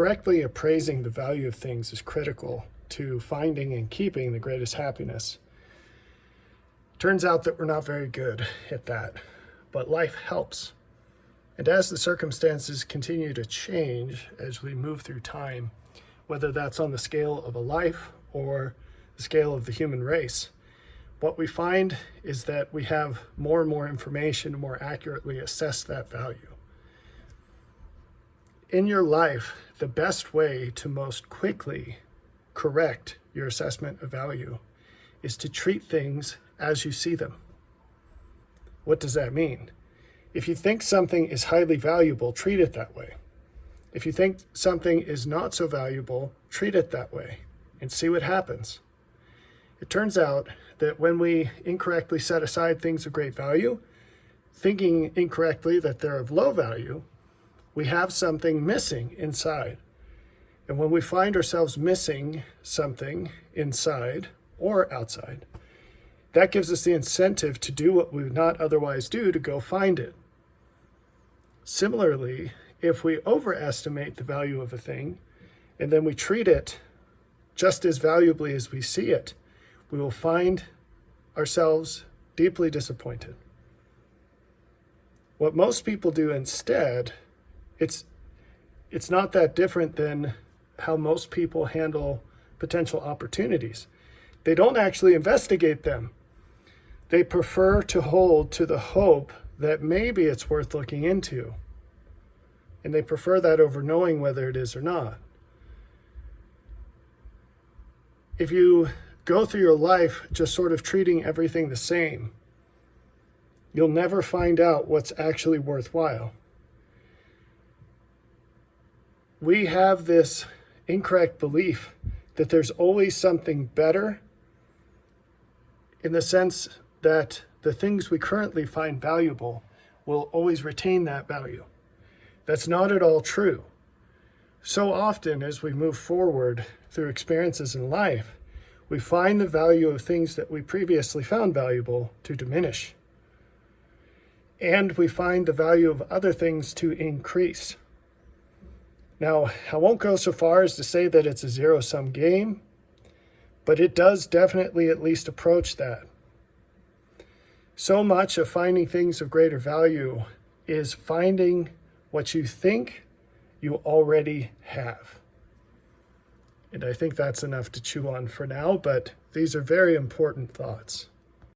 correctly appraising the value of things is critical to finding and keeping the greatest happiness. Turns out that we're not very good at that, but life helps. And as the circumstances continue to change as we move through time, whether that's on the scale of a life or the scale of the human race, what we find is that we have more and more information to more accurately assess that value. In your life, the best way to most quickly correct your assessment of value is to treat things as you see them. What does that mean? If you think something is highly valuable, treat it that way. If you think something is not so valuable, treat it that way and see what happens. It turns out that when we incorrectly set aside things of great value, thinking incorrectly that they're of low value, we have something missing inside. And when we find ourselves missing something inside or outside, that gives us the incentive to do what we would not otherwise do, to go find it. Similarly, if we overestimate the value of a thing and then we treat it just as valuably as we see it, we will find ourselves deeply disappointed. What most people do instead, it's not that different than how most people handle potential opportunities. They don't actually investigate them. They prefer to hold to the hope that maybe it's worth looking into. And they prefer that over knowing whether it is or not. If you go through your life just sort of treating everything the same, you'll never find out what's actually worthwhile. We have this incorrect belief that there's always something better, in the sense that the things we currently find valuable will always retain that value. That's not at all true. So often as we move forward through experiences in life, we find the value of things that we previously found valuable to diminish. And we find the value of other things to increase. Now, I won't go so far as to say that it's a zero-sum game, but it does definitely at least approach that. So much of finding things of greater value is finding what you think you already have. And I think that's enough to chew on for now, but these are very important thoughts.